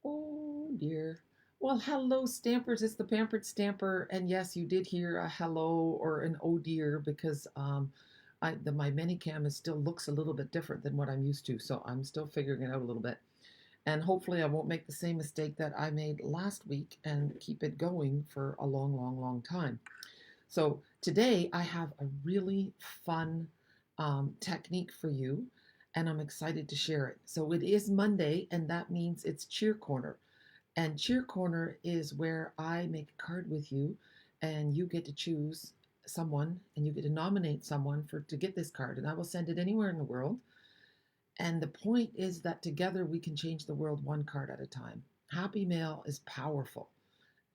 Oh dear. Well, hello, Stampers. It's the Pampered Stamper, and yes, you did hear a hello or an oh dear because my mini cam is still looks a little bit different than what I'm used to, so I'm still figuring it out a little bit. And hopefully, I won't make the same mistake that I made last week and keep it going for a long, long, long time. So today, I have a really fun technique for you, and I'm excited to share it. So it is Monday, and that means it's Cheer Corner. And Cheer Corner is where I make a card with you, and you get to choose someone, and you get to nominate someone for to get this card, and I will send it anywhere in the world. And the point is that together we can change the world one card at a time. Happy Mail is powerful,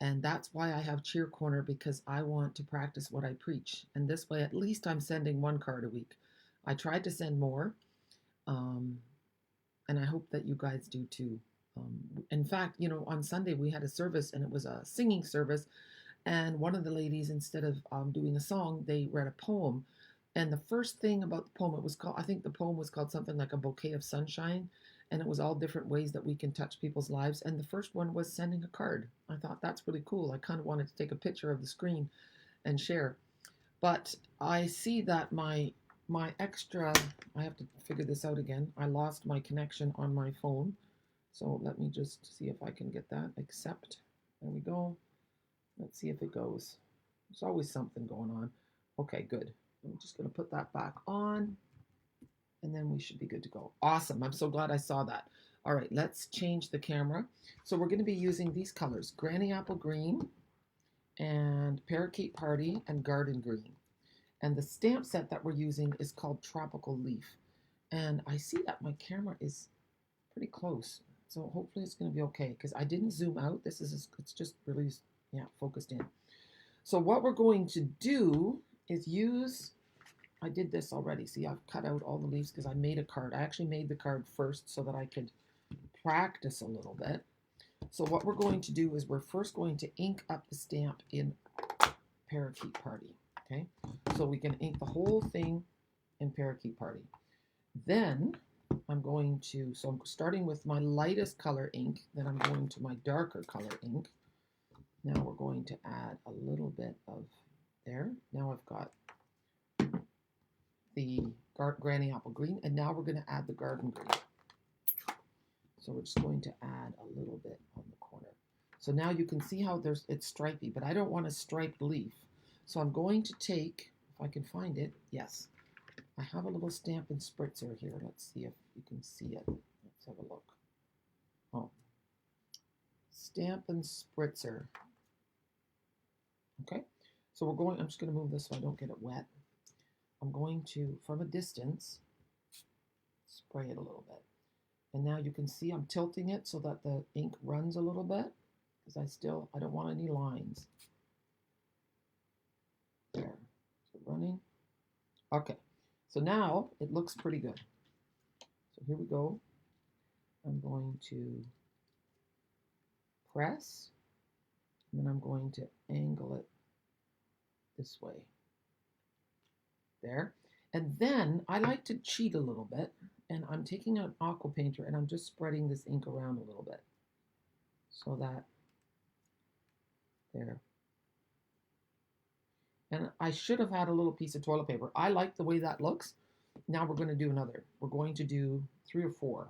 and that's why I have Cheer Corner because I want to practice what I preach. And this way, at least I'm sending one card a week. I tried to send more, um, and I hope that you guys do too. In fact, on Sunday we had a service and it was a singing service. And one of the ladies, instead of doing a song, they read a poem. And the first thing about the poem, it was called, I think the poem was called something like A Bouquet of Sunshine. And it was all different ways that we can touch people's lives. And the first one was sending a card. I thought that's really cool. I kind of wanted to take a picture of the screen and share. But I see that my extra, I have to figure this out again. I lost my connection on my phone. So let me just see if I can get that. Accept. There we go. Let's see if it goes. There's always something going on. Okay, good. I'm just going to put that back on, and then we should be good to go. Awesome. I'm so glad I saw that. All right, let's change the camera. So we're going to be using these colors, Granny Apple Green and Parakeet Party and Garden Green. And the stamp set that we're using is called Tropical Leaf. And I see that my camera is pretty close. So hopefully it's going to be okay because I didn't zoom out. It's just really, yeah, focused in. So what we're going to do is use, I did this already. See, I've cut out all the leaves because I made a card. I actually made the card first so that I could practice a little bit. So what we're going to do is we're first going to ink up the stamp in Parakeet Party. Okay, so we can ink the whole thing in Parakeet Party. Then so I'm starting with my lightest color ink, then I'm going to my darker color ink. Now we're going to add a little bit of there. Now I've got the Granny Apple Green, and now we're going to add the Garden Green. So we're just going to add a little bit on the corner. So now you can see how it's stripy, but I don't want a striped leaf. So I'm going to take, if I can find it, yes, I have a little Stampin' Spritzer here. Let's see if you can see it. Let's have a look. Oh, Stampin' Spritzer. Okay, so I'm just going to move this so I don't get it wet. I'm going to, from a distance, spray it a little bit. And now you can see I'm tilting it so that the ink runs a little bit because I don't want any lines. There, so running. Okay, so now it looks pretty good. So here we go. I'm going to press, and then I'm going to angle it this way. There. And then I like to cheat a little bit, and I'm taking an aqua painter and I'm just spreading this ink around a little bit. So that, there. And I should have had a little piece of toilet paper. I like the way that looks. Now we're going to do another. We're going to do 3 or 4.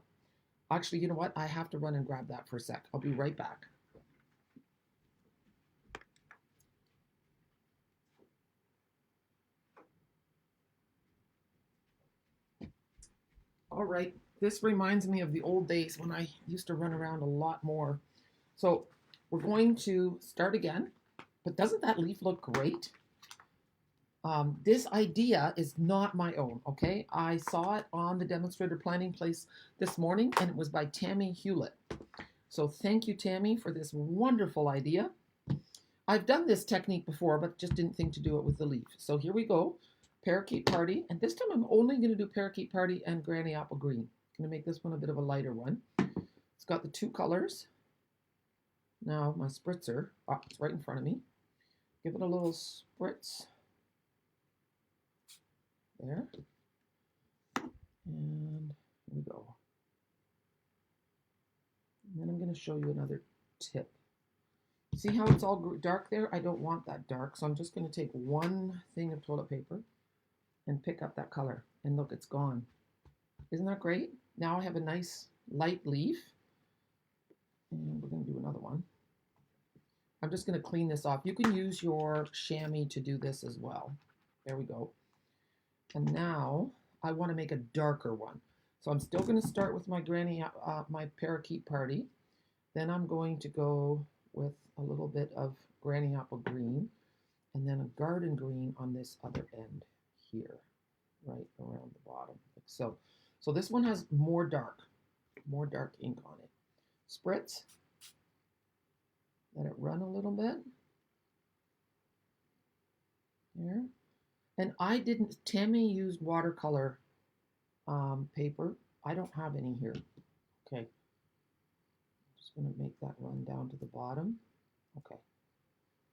Actually, you know what? I have to run and grab that for a sec. I'll be right back. All right, this reminds me of the old days when I used to run around a lot more. So we're going to start again, but doesn't that leaf look great? This idea is not my own, okay? I saw it on the demonstrator planning place this morning, and it was by Tami Hewlett. So thank you, Tami, for this wonderful idea. I've done this technique before, but just didn't think to do it with the leaf. So here we go. Parakeet Party, and this time I'm only going to do Parakeet Party and Granny Apple Green. I'm going to make this one a bit of a lighter one. It's got the 2 colors. Now my spritzer, it's right in front of me. Give it a little spritz. There. And here we go. And then I'm going to show you another tip. See how it's all dark there? I don't want that dark, so I'm just going to take one thing of toilet paper and pick up that color. And look, it's gone. Isn't that great? Now I have a nice light leaf. And we're going to do another one. I'm just going to clean this off. You can use your chamois to do this as well. There we go. And now I want to make a darker one. So I'm still going to start with my my parakeet party. Then I'm going to go with a little bit of granny apple green and then a garden green on this other end here, right around the bottom. Like so. So this one has more dark ink on it. Spritz. Let it run a little bit. There. And I didn't, Tami used watercolor paper. I don't have any here. Okay. I'm just going to make that run down to the bottom. Okay.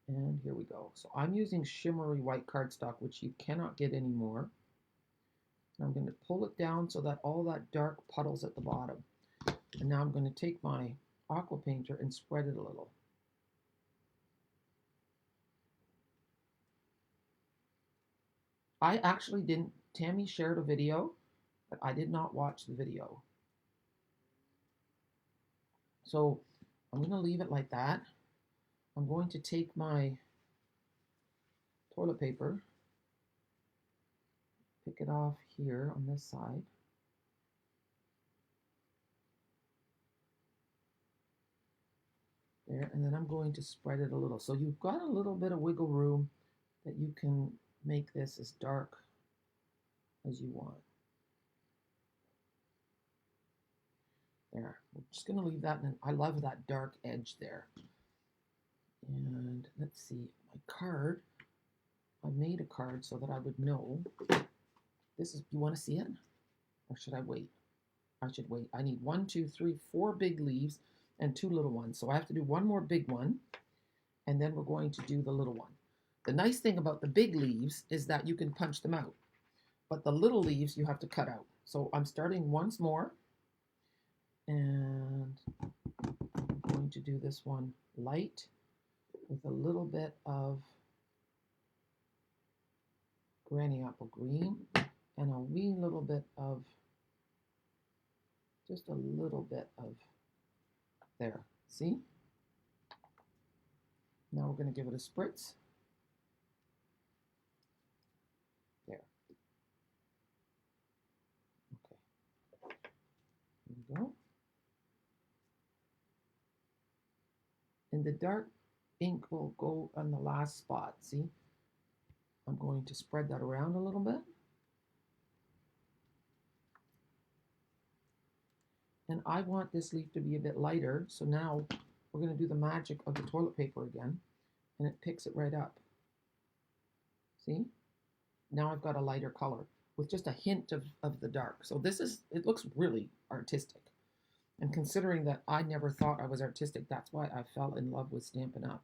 And here we go. So I'm using shimmery white cardstock, which you cannot get anymore. And I'm going to pull it down so that all that dark puddles at the bottom. And now I'm going to take my aqua painter and spread it a little. I actually didn't, Tami shared a video, but I did not watch the video. So I'm going to leave it like that. I'm going to take my toilet paper, pick it off here on this side. There, and then I'm going to spread it a little. So you've got a little bit of wiggle room that you can make this as dark as you want. There, we're just going to leave that, and I love that dark edge there. And let's see, my card, I made a card so that I would know. This is, you want to see it? Or should I wait? I should wait. I need 1, 2, 3, 4 big leaves and 2 little ones. So I have to do one more big one, and then we're going to do the little one. The nice thing about the big leaves is that you can punch them out, but the little leaves you have to cut out. So I'm starting once more, and I'm going to do this one light with a little bit of granny apple green and a wee little bit of, just a little bit of, there, see? Now we're going to give it a spritz. There. Okay. Here we go. And the dark ink will go on the last spot, see? I'm going to spread that around a little bit. And I want this leaf to be a bit lighter, so now we're going to do the magic of the toilet paper again, and it picks it right up. See? Now I've got a lighter color with just a hint of the dark. So this is, it looks really artistic. And considering that I never thought I was artistic, that's why I fell in love with Stampin' Up,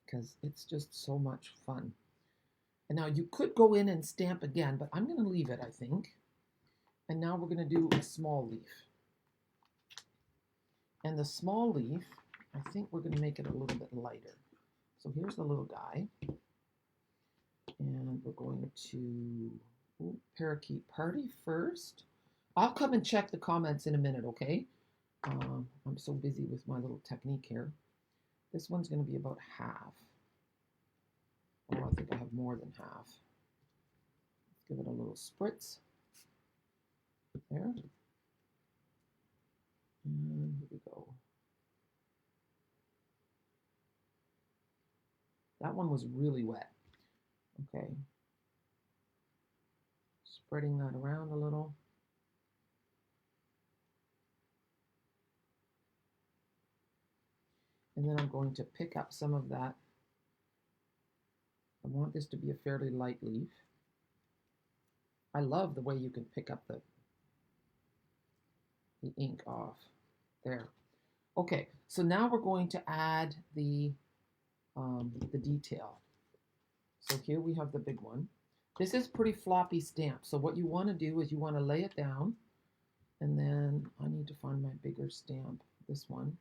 because it's just so much fun. And now you could go in and stamp again, but I'm going to leave it, I think. And now we're going to do a small leaf. And the small leaf, I think we're going to make it a little bit lighter. So here's the little guy. And we're going to parakeet party first. I'll come and check the comments in a minute, okay? I'm so busy with my little technique here. This one's going to be about half. Oh, I think I have more than half. Let's give it a little spritz. There. And here we go. That one was really wet. Okay. Spreading that around a little. And then I'm going to pick up some of that. I want this to be a fairly light leaf. I love the way you can pick up the ink off. There. Okay, so now we're going to add the detail. So here we have the big one. This is pretty floppy stamp. So what you want to do is you want to lay it down, and then I need to find my bigger stamp. this one.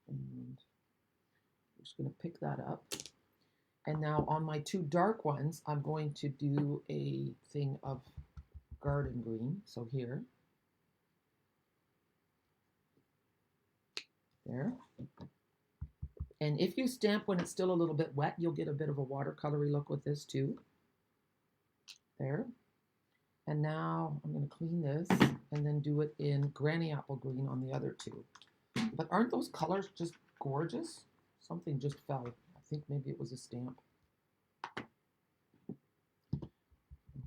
And I'm just going to pick that up. And now on my two dark ones, I'm going to do a thing of garden green. So here, there. And if you stamp when it's still a little bit wet, you'll get a bit of a watercolory look with this too. There. And now I'm going to clean this and then do it in granny apple green on the other two. But aren't those colors just gorgeous? Something just fell. I think maybe it was a stamp.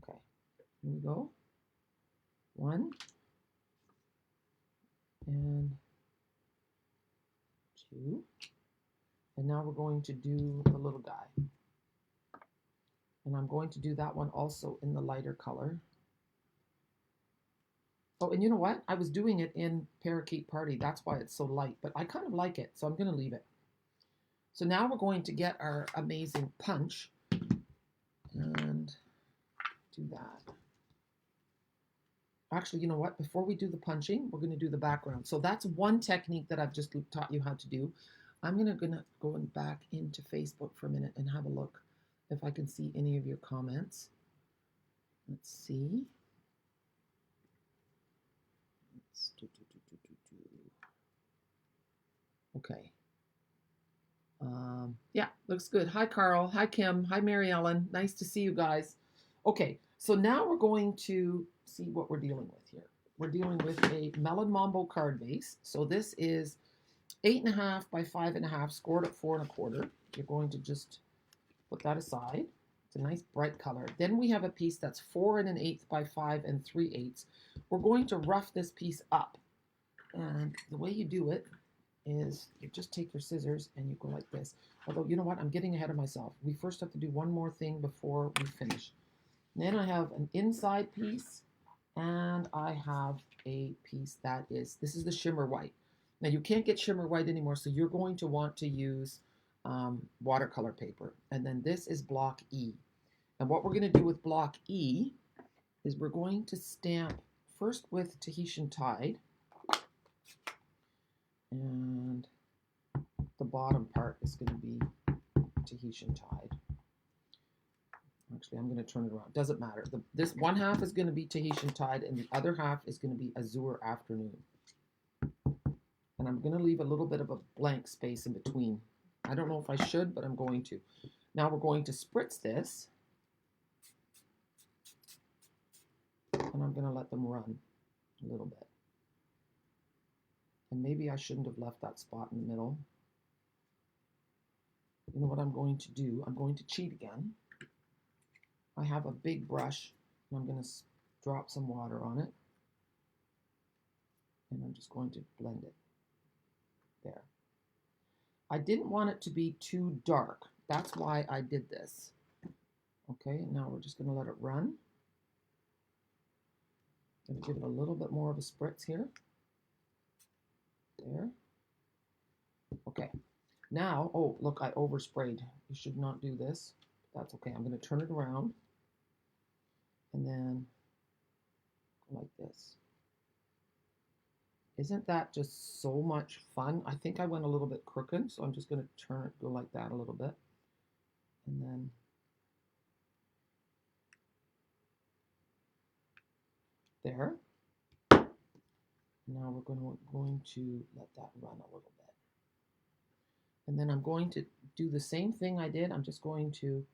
Okay, here we go. 1 and 2. And now we're going to do the little guy. And I'm going to do that one also in the lighter color. Oh, and you know what? I was doing it in Parakeet Party. That's why it's so light, but I kind of like it, so I'm going to leave it. So now we're going to get our amazing punch and do that. Actually, you know what? Before we do the punching, we're going to do the background. So that's one technique that I've just taught you how to do. I'm going to go back into Facebook for a minute and have a look if I can see any of your comments. Let's see. Okay. Yeah, looks good. Hi, Carl. Hi, Kim. Hi, Mary Ellen. Nice to see you guys. Okay, so now we're going to see what we're dealing with here. We're dealing with a Melon Mambo card base. So this is 8.5 by 5.5, scored at 4 1/4. You're going to just put that aside. It's a nice bright color. Then we have a piece that's 4 1/8 by 5 3/8. We're going to rough this piece up. And the way you do it is you just take your scissors and you go like this. Although, you know what? I'm getting ahead of myself. We first have to do one more thing before we finish. And then I have an inside piece and I have a piece that is, this is the shimmer white. Now you can't get shimmer white anymore, so you're going to want to use watercolor paper. And then this is block E. And what we're going to do with block E is we're going to stamp first with Tahitian Tide. And the bottom part is going to be Tahitian Tide. Actually, I'm going to turn it around. Doesn't matter. This one half is going to be Tahitian Tide, and the other half is going to be Azure Afternoon. And I'm going to leave a little bit of a blank space in between. I don't know if I should, but I'm going to. Now we're going to spritz this. And I'm going to let them run a little bit. And maybe I shouldn't have left that spot in the middle. You know what I'm going to do? I'm going to cheat again. I have a big brush, and I'm going to drop some water on it. And I'm just going to blend it. There. I didn't want it to be too dark. That's why I did this. Okay, now we're just going to let it run. Going to give it a little bit more of a spritz here. There. Okay. Now, oh, look, I oversprayed. You should not do this. That's okay. I'm going to turn it around. And then go like this. Isn't that just so much fun? I think I went a little bit crooked, so I'm just going to turn it, go like that a little bit. And then there. Now we're going to let that run a little bit. And then I'm going to do the same thing I did. I'm just going to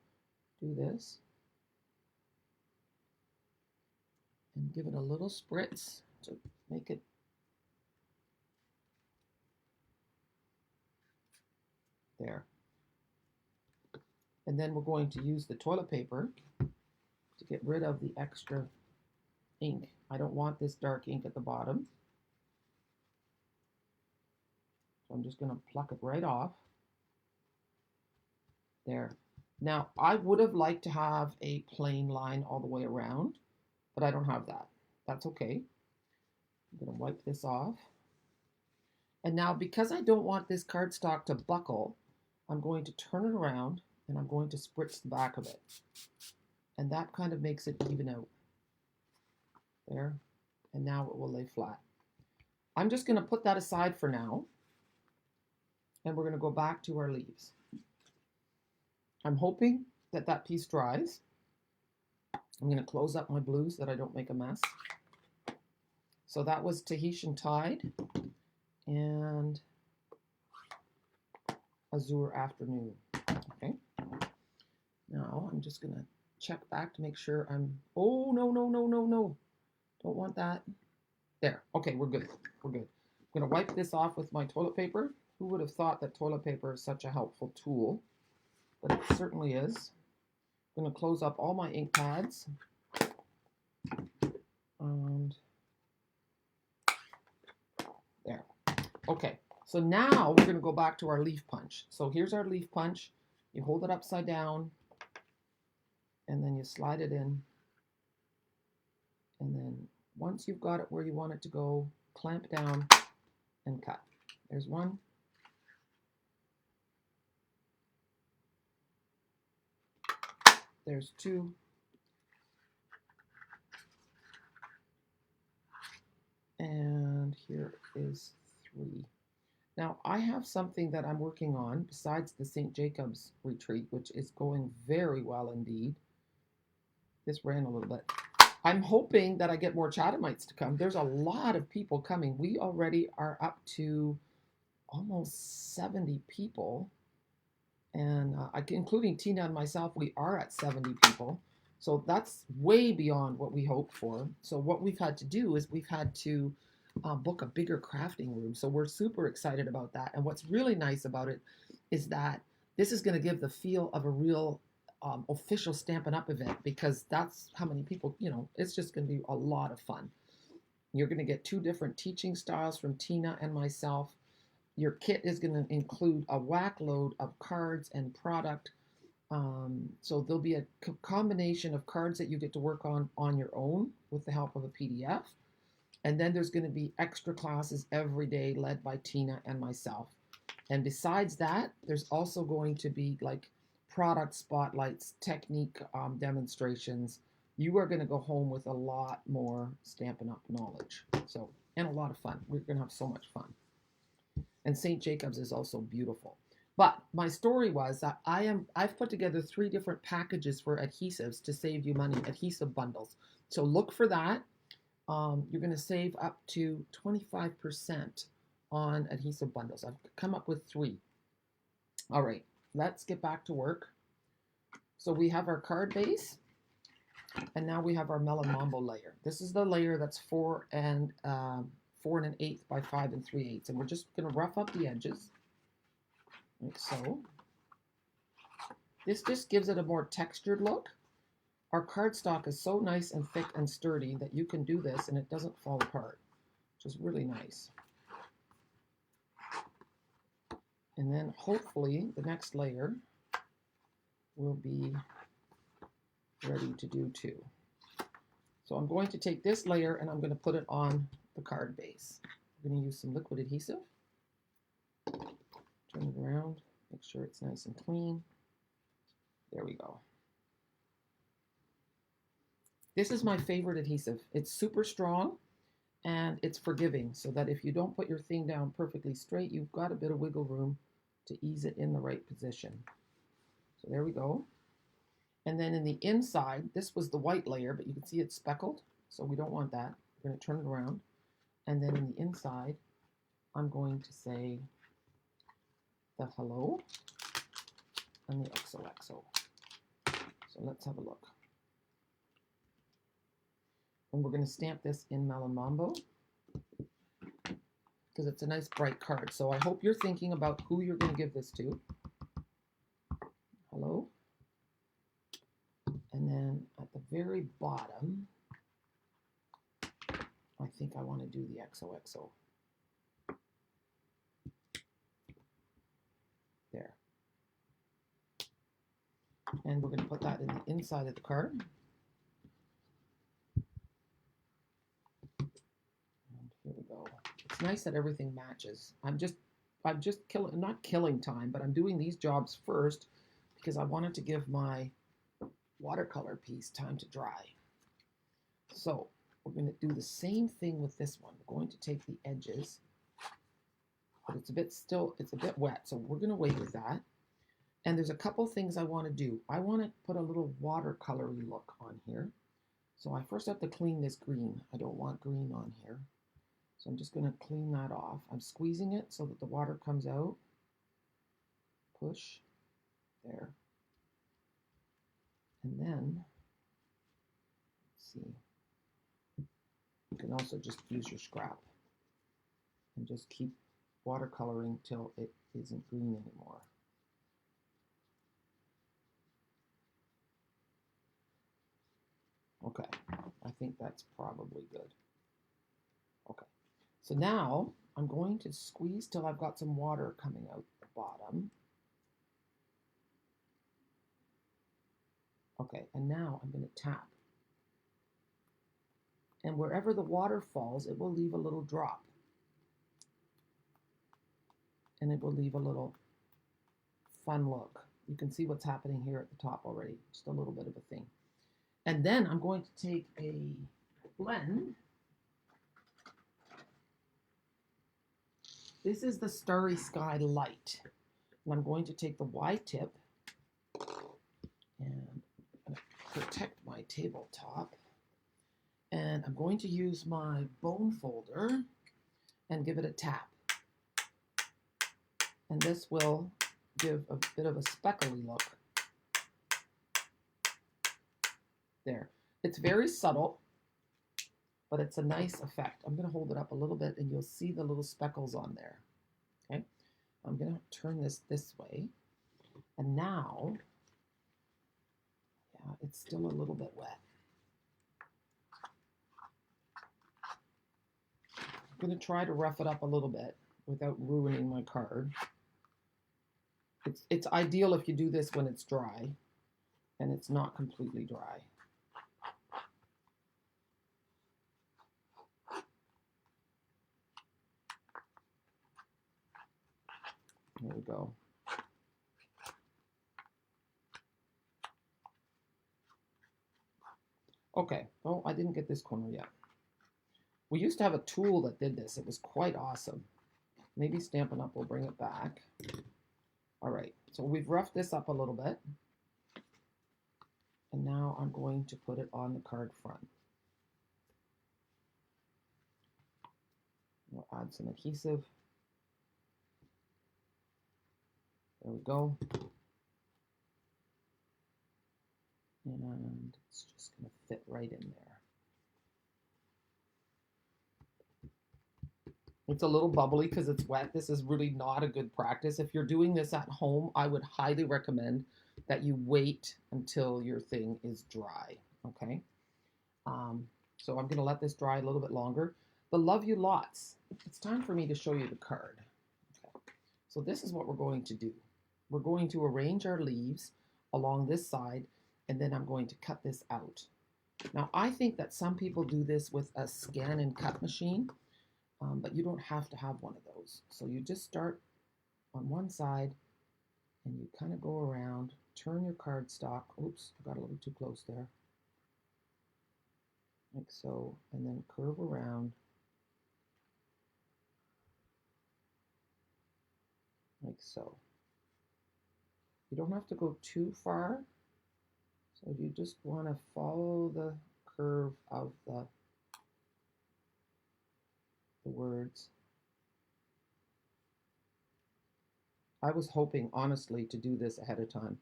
do this. And give it a little spritz to make it there. And then we're going to use the toilet paper to get rid of the extra ink. I don't want this dark ink at the bottom. So I'm just going to pluck it right off. There. Now, I would have liked to have a plain line all the way around, but I don't have that. That's okay. I'm going to wipe this off. And now, because I don't want this cardstock to buckle, I'm going to turn it around and I'm going to spritz the back of it. And that kind of makes it even out. There. And now it will lay flat. I'm just going to put that aside for now, and we're going to go back to our leaves. I'm hoping that that piece dries. I'm going to close up my blues so that I don't make a mess. So that was Tahitian Tide and Azure Afternoon. Okay. Now I'm just going to check back to make sure I'm... Oh, no. Don't want that. There. Okay, we're good. We're good. I'm going to wipe this off with my toilet paper. Who would have thought that toilet paper is such a helpful tool? But it certainly is. I'm going to close up all my ink pads. And there. Okay, so now we're going to go back to our leaf punch. So here's our leaf punch. You hold it upside down, and then you slide it in. And then once you've got it where you want it to go, clamp down and cut. There's one. There's two. And here is three. Now, I have something that I'm working on besides the St. Jacob's retreat, which is going very well indeed. This ran a little bit. I'm hoping that I get more Chathamites to come. There's a lot of people coming. We already are up to almost 70 people. And including Tina and myself, we are at 70 people. So that's way beyond what we hoped for. So what we've had to do is we've had to book a bigger crafting room. So we're super excited about that. And what's really nice about it is that this is going to give the feel of a real official Stampin' Up! Event, because that's how many people, you know, it's just going to be a lot of fun. You're going to get 2 different teaching styles from Tina and myself. Your kit is going to include a whack load of cards and product. So there'll be a combination of cards that you get to work on your own with the help of a PDF. And then there's going to be extra classes every day led by Tina and myself. And besides that, there's also going to be like product spotlights, technique demonstrations. You are going to go home with a lot more Stampin' Up! Knowledge. So, and a lot of fun. We're going to have so much fun. And St. Jacob's is also beautiful. But my story was that I've put together 3 different packages for adhesives to save you money, adhesive bundles. So look for that. You're going to save up to 25% on adhesive bundles. I've come up with 3. All right, let's get back to work. So we have our card base, and now we have our Melon Mambo layer. This is the layer that's 4 1/8 by 5 3/8, and we're just going to rough up the edges, like so. This just gives it a more textured look. Our cardstock is so nice and thick and sturdy that you can do this and it doesn't fall apart, which is really nice. And then hopefully the next layer will be ready to do too. So I'm going to take this layer and I'm going to put it on the card base. I'm going to use some liquid adhesive. Turn it around, make sure it's nice and clean. There we go. This is my favorite adhesive. It's super strong and it's forgiving, so that if you don't put your thing down perfectly straight, you've got a bit of wiggle room to ease it in the right position. So there we go. And then in the inside, this was the white layer, but you can see it's speckled, so we don't want that. We're going to turn it around. And then in the inside, I'm going to say the hello and the XOXO. So let's have a look. And we're going to stamp this in Melon Mambo because it's a nice bright card. So I hope you're thinking about who you're going to give this to. Hello. And then at the very bottom, I think I want to do the XOXO. There. And we're going to put that in the inside of the card. And here we go. It's nice that everything matches. I'm just not killing time, but I'm doing these jobs first because I wanted to give my watercolor piece time to dry. So we're going to do the same thing with this one. We're going to take the edges, but it's a bit wet, so we're going to wait with that. And there's a couple things I want to do. I want to put a little watercolory look on here. So I first have to clean this green. I don't want green on here. So I'm just going to clean that off. I'm squeezing it so that the water comes out. Push. There. And then, let's see. You can also just use your scrap and just keep watercoloring till it isn't green anymore. Okay, I think that's probably good. Okay, so now I'm going to squeeze till I've got some water coming out the bottom. Okay, and now I'm going to tap. And wherever the water falls, it will leave a little drop. And it will leave a little fun look. You can see what's happening here at the top already, just a little bit of a thing. And then I'm going to take a blend. This is the Starry Sky Light. And I'm going to take the Y tip and protect my tabletop. And I'm going to use my bone folder and give it a tap. And this will give a bit of a speckly look. There. It's very subtle, but it's a nice effect. I'm going to hold it up a little bit and you'll see the little speckles on there. Okay. I'm going to turn this way. And now, yeah, it's still a little bit wet. I'm going to try to rough it up a little bit without ruining my card. It's ideal if you do this when it's dry and it's not completely dry. There we go. Okay. Oh, I didn't get this corner yet. We used to have a tool that did this. It was quite awesome. Maybe Stampin' Up! Will bring it back. All right. So we've roughed this up a little bit. And now I'm going to put it on the card front. We'll add some adhesive. There we go. And it's just going to fit right in there. It's a little bubbly because it's wet. This is really not a good practice. If you're doing this at home, I would highly recommend that you wait until your thing is dry, okay? So I'm going to let this dry a little bit longer. The Love You Lots. It's time for me to show you the card. Okay. So this is what we're going to do. We're going to arrange our leaves along this side, and then I'm going to cut this out. Now, I think that some people do this with a scan and cut machine, but you don't have to have one of those. So you just start on one side, and you kind of go around, turn your cardstock. Oops, I got a little too close there. Like so, and then curve around. Like so. You don't have to go too far. So you just want to follow the curve of the words. I was hoping, honestly, to do this ahead of time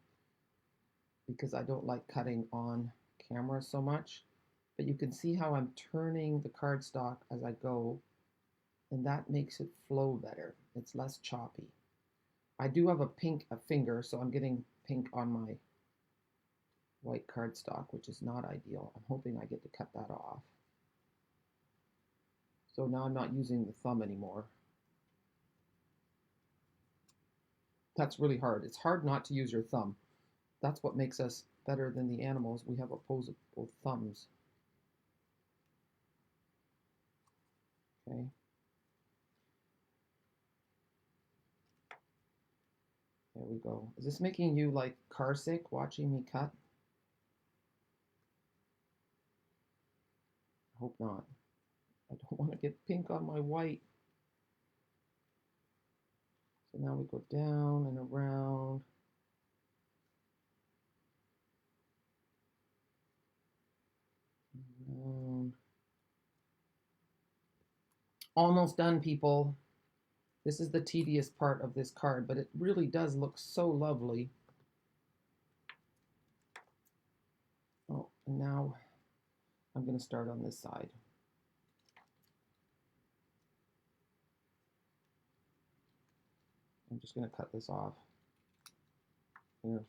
because I don't like cutting on camera so much. But you can see how I'm turning the cardstock as I go, and that makes it flow better. It's less choppy. I do have a finger, so I'm getting pink on my white cardstock, which is not ideal. I'm hoping I get to cut that off. So now I'm not using the thumb anymore. That's really hard. It's hard not to use your thumb. That's what makes us better than the animals. We have opposable thumbs. Okay. There we go. Is this making you like car sick watching me cut? I hope not. I don't want to get pink on my white. So now we go down and around. Around. Almost done, people. This is the tedious part of this card, but it really does look so lovely. Oh, and now I'm going to start on this side. I'm just going to cut this off here.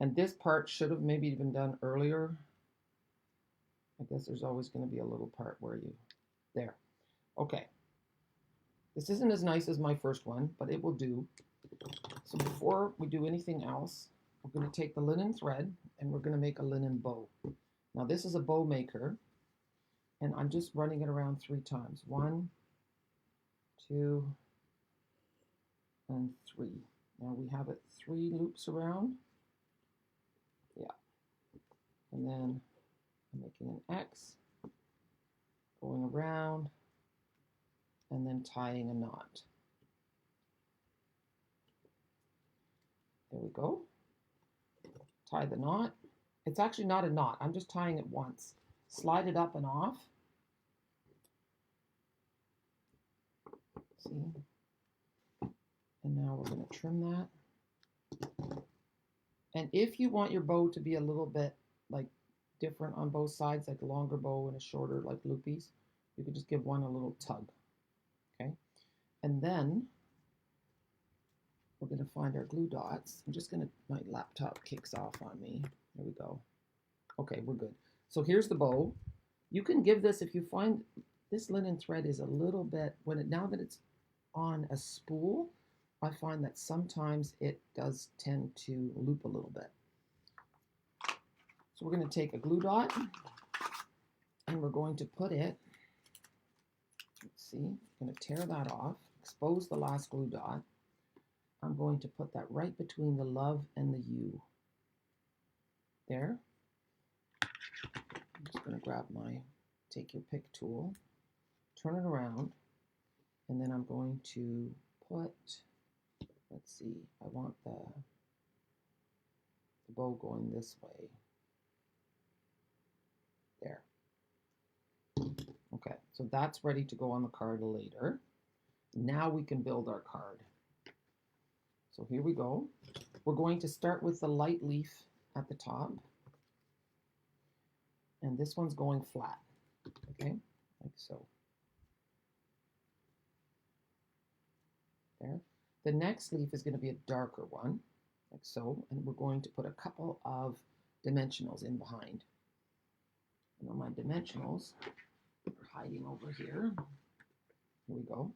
And this part should have maybe been done earlier. I guess there's always going to be a little part where you, there. Okay. This isn't as nice as my first one, but it will do. So before we do anything else, we're going to take the linen thread and we're going to make a linen bow. Now this is a bow maker, and I'm just running it around 3 times. 1, 2, and 3. Now we have it 3 loops around. Yeah. And then I'm making an X, going around, and then tying a knot. There we go. Tie the knot. It's actually not a knot. I'm just tying it once. Slide it up and off. See? And now we're going to trim that. And if you want your bow to be a little bit like different on both sides, like a longer bow and a shorter, like loopies, you can just give one a little tug. Okay? And then we're going to find our glue dots. I'm just going to, my laptop kicks off on me. There we go. Okay, we're good. So here's the bow. You can give this, if you find this linen thread is a little bit, now that it's on a spool, I find that sometimes it does tend to loop a little bit. So we're going to take a glue dot and we're going to put it, let's see, I'm going to tear that off, expose the last glue dot. I'm going to put that right between the love and the U. There. I'm just going to grab my take your pick tool, turn it around, and then I'm going to put, let's see, I want the bow going this way. There. Okay, so that's ready to go on the card later. Now we can build our card. So here we go. We're going to start with the light leaf at the top. And this one's going flat, okay, like so. There. The next leaf is going to be a darker one, like so, and we're going to put a couple of dimensionals in behind. And my dimensionals are hiding over here. Here we go.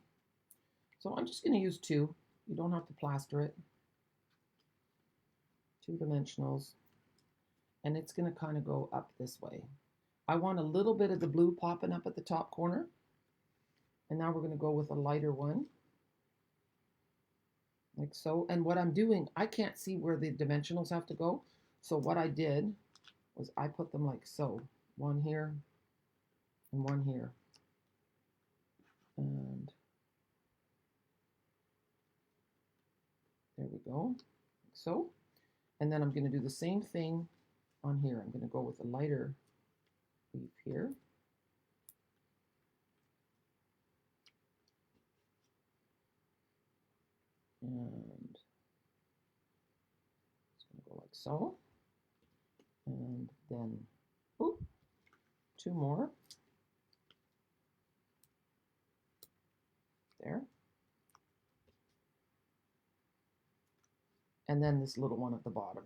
So I'm just going to use 2. You don't have to plaster it. 2 dimensionals. And it's going to kind of go up this way. I want a little bit of the blue popping up at the top corner. And now we're going to go with a lighter one. Like so. And what I'm doing, I can't see where the dimensionals have to go. So what I did was I put them like so. 1 here and 1 here. And there we go. Like so. And then I'm going to do the same thing on here. I'm going to go with a lighter leaf here. And it's going to go like so. And then, ooh, 2 more. There. And then this little one at the bottom.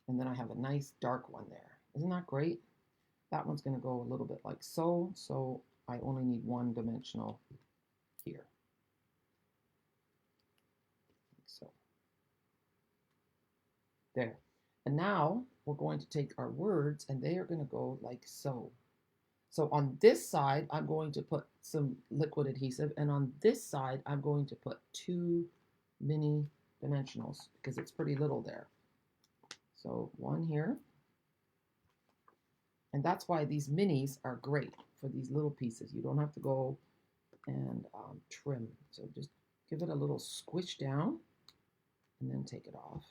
And then I have a nice dark one there. Isn't that great? That one's going to go a little bit like so. So I only need 1 dimensional here. Like so. There. And now we're going to take our words and they are going to go like so. So on this side, I'm going to put some liquid adhesive. And on this side, I'm going to put 2 mini dimensionals because it's pretty little there. So 1 here. And that's why these minis are great. for these little pieces. You don't have to go and trim. So just give it a little squish down and then take it off.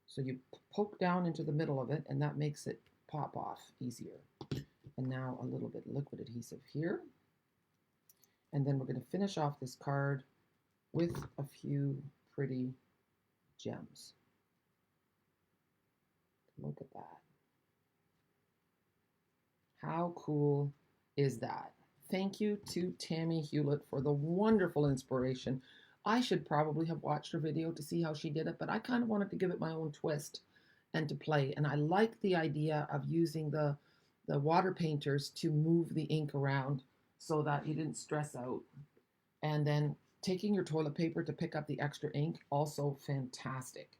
So you poke down into the middle of it, and that makes it pop off easier. And now a little bit of liquid adhesive here. And then we're going to finish off this card with a few pretty gems. Look at that. How cool is that? Thank you to Tami Hewlett for the wonderful inspiration. I should probably have watched her video to see how she did it, but I kind of wanted to give it my own twist and to play. And I like the idea of using the water painters to move the ink around so that you didn't stress out. And then taking your toilet paper to pick up the extra ink, also fantastic.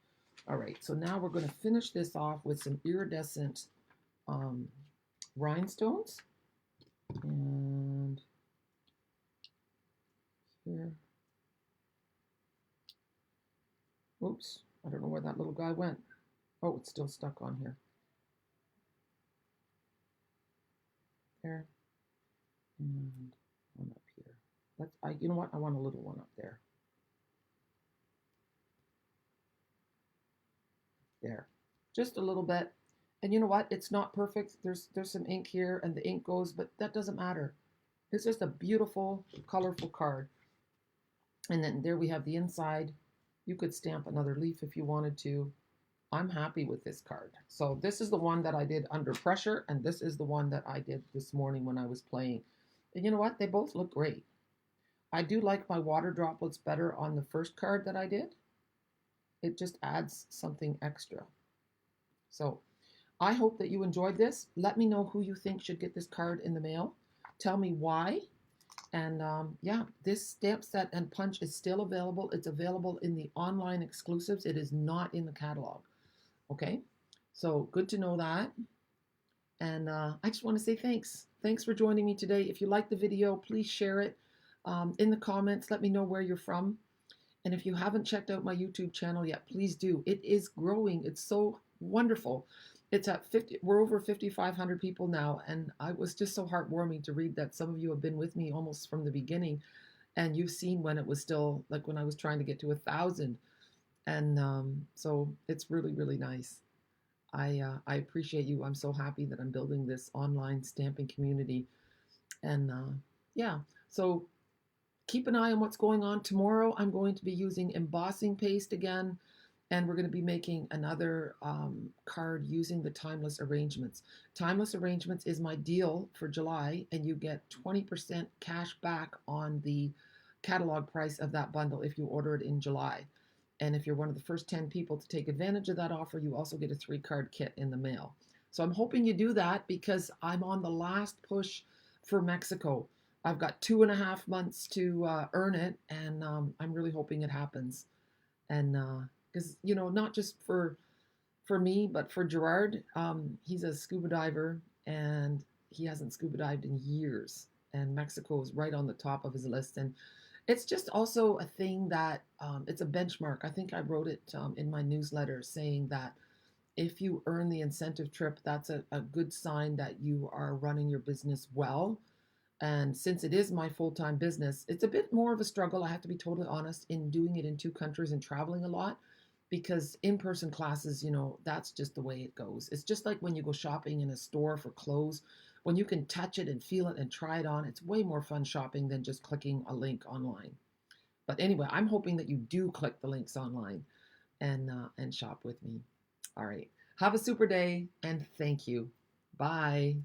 All right, so now we're going to finish this off with some iridescent rhinestones. And here. Oops, I don't know where that little guy went. Oh, it's still stuck on here. There. And one up here. You know what? I want a little one up there. There. Just a little bit. And you know what? It's not perfect. There's some ink here and the ink goes, but that doesn't matter. It's just a beautiful, colorful card. And then there we have the inside. You could stamp another leaf if you wanted to. I'm happy with this card. So this is the one that I did under pressure, and this is the one that I did this morning when I was playing. And you know what? They both look great. I do like my water droplets better on the first card that I did. It just adds something extra. So I hope that you enjoyed this. Let me know who you think should get this card in the mail. Tell me why. And yeah, this stamp set and punch is still available. It's available in the online exclusives. It is not in the catalog. Okay, so good to know that. And I just want to say thanks. Thanks for joining me today. If you like the video, please share it in the comments. Let me know where you're from. And if you haven't checked out my YouTube channel yet, please do. It is growing. It's so wonderful. It's at 50, we're over 5,500 people now, and I was just so heartwarming to read that some of you have been with me almost from the beginning, and you've seen when it was still, like when I was trying to get to 1,000, and so it's really, really nice. I appreciate you. I'm so happy that I'm building this online stamping community, and yeah, so keep an eye on what's going on. Tomorrow I'm going to be using embossing paste again. And we're going to be making another card using the Timeless Arrangements. Timeless Arrangements is my deal for July, and you get 20% cash back on the catalog price of that bundle if you order it in July. And if you're one of the first 10 people to take advantage of that offer, you also get a 3-card kit in the mail. So I'm hoping you do that because I'm on the last push for Mexico. I've got 2.5 months to earn it, and I'm really hoping it happens. And because, you know, not just for me, but for Gerard. He's a scuba diver, and he hasn't scuba dived in years. And Mexico is right on the top of his list. And it's just also a thing that it's a benchmark. I think I wrote it in my newsletter saying that if you earn the incentive trip, that's a good sign that you are running your business well. And since it is my full-time business, it's a bit more of a struggle, I have to be totally honest, in doing it in 2 countries and traveling a lot. Because in-person classes, you know, that's just the way it goes. It's just like when you go shopping in a store for clothes. When you can touch it and feel it and try it on, it's way more fun shopping than just clicking a link online. But anyway, I'm hoping that you do click the links online and shop with me. All right. Have a super day, and thank you. Bye.